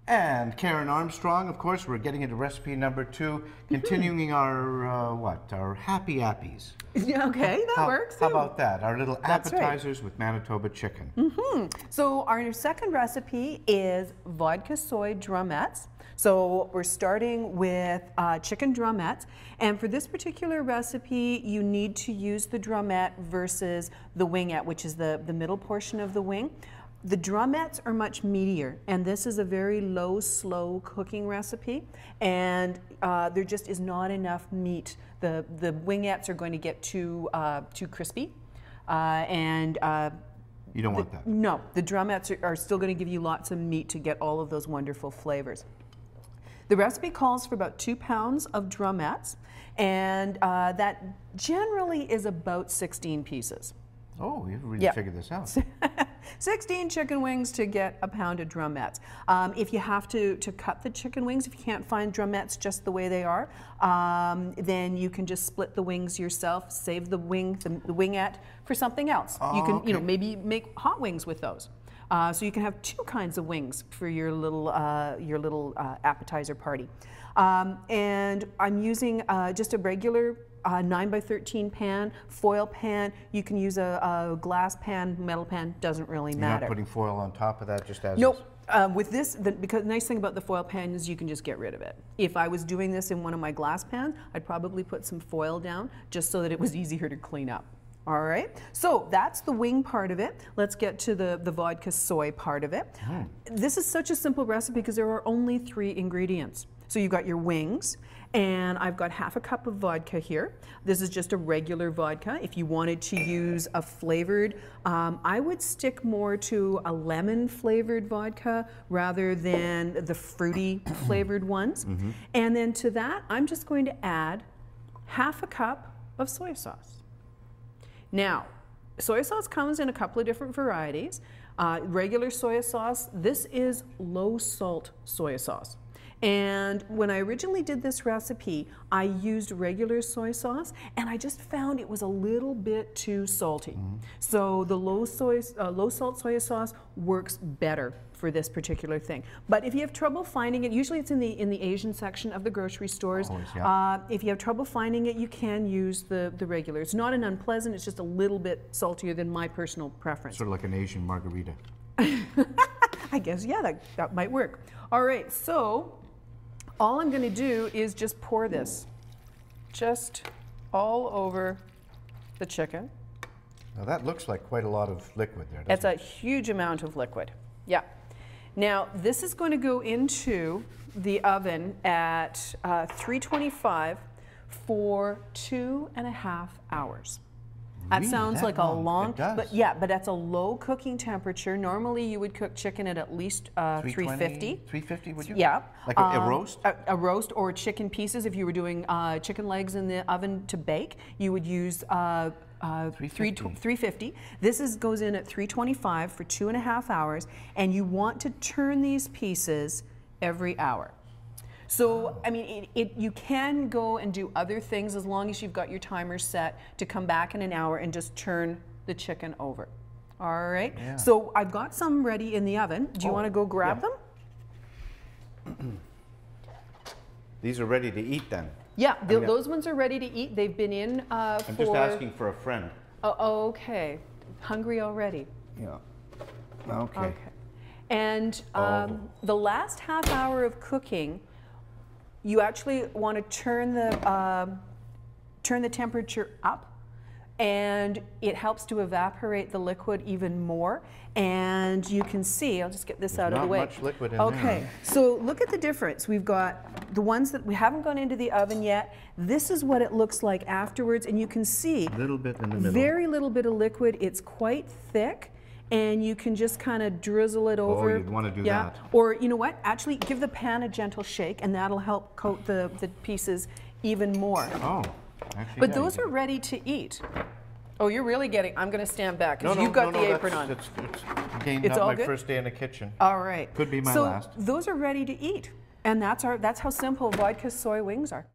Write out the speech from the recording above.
And Karen Armstrong, of course, we're getting into recipe number 2, continuing our, our Happy Appies. Okay, that works. How about that? Our little appetizers with Manitoba chicken. So our second recipe is vodka soy drumettes. So we're starting with chicken drumettes. And for this particular recipe, you need to use the drumette versus the wingette, which is the middle portion of the wing. The drumettes are much meatier, and this is a very low, slow cooking recipe, and there just is not enough meat. The wingettes are going to get too crispy, and you don't want that. No, the drumettes are still going to give you lots of meat to get all of those wonderful flavors. The recipe calls for about 2 pounds of drumettes, and that generally is about 16 pieces. Oh, you've really figured this out. 16 chicken wings to get a pound of drumettes. If you have to cut the chicken wings, if you can't find drumettes just the way they are, then you can just split the wings yourself, save the wingette for something else. You can, maybe make hot wings with those. So you can have 2 kinds of wings for your little appetizer party. And I'm using just a regular 9x13 pan, foil pan. You can use a glass pan, metal pan, doesn't really matter. You're not putting foil on top of that, just as Nope. With this, because the nice thing about the foil pan is you can just get rid of it. If I was doing this in one of my glass pans, I'd probably put some foil down just so that it was easier to clean up. All right, so that's the wing part of it. Let's get to the vodka soy part of it. This is such a simple recipe because there are only 3 ingredients. So you've got your wings, and I've got half a cup of vodka here. This is just a regular vodka. If you wanted to use a flavored, I would stick more to a lemon flavored vodka rather than the fruity flavored ones. And then to that, I'm just going to add half a cup of soy sauce. Now, soy sauce comes in a couple of different varieties. Regular soy sauce, this is low salt soy sauce. And when I originally did this recipe, I used regular soy sauce, and I just found it was a little bit too salty. So the low salt soy sauce works better for this particular thing. But if you have trouble finding it, usually it's in the Asian section of the grocery stores. Always, if you have trouble finding it, you can use the regular. It's not an unpleasant, it's just a little bit saltier than my personal preference. Sort of like an Asian margarita. I guess, yeah, that might work. All right, so all I'm going to do is just pour this just all over the chicken. Now that looks like quite a lot of liquid there, doesn't it? It's a huge amount of liquid, yeah. Now this is going to go into the oven at 325 for 2.5 hours. That sounds like a long, but yeah, but that's a low cooking temperature. Normally you would cook chicken at least 350. 350, would you? Yeah. Like a roast? A roast or chicken pieces. If you were doing chicken legs in the oven to bake, you would use 350. This goes in at 325 for 2.5 hours, and you want to turn these pieces every hour. So, I mean, you can go and do other things as long as you've got your timer set to come back in an hour and just turn the chicken over. All right? Yeah. So I've got some ready in the oven. Do you want to go grab them? These are ready to eat then? Yeah, those ones are ready to eat. They've been in I'm just asking for a friend. Oh, okay. Hungry already? Yeah. Okay. And the last half hour of cooking, you actually want to turn the temperature up, and it helps to evaporate the liquid even more. And you can see, I'll just get this out of the way. Not much liquid in there. Okay, so look at the difference. We've got the ones that we haven't gone into the oven yet. This is what it looks like afterwards, and you can see a little bit in the middle. Very little bit of liquid. It's quite thick. And you can just kind of drizzle it over. Oh, you'd want to do that. Or you know what? Actually, give the pan a gentle shake, and that'll help coat the pieces even more. Oh, actually, but those are ready to eat. Oh, you're really getting. I'm going to stand back because you've got the apron on. It's not my first day in the kitchen. All right. Could be my last. So those are ready to eat, and that's how simple vodka soy wings are.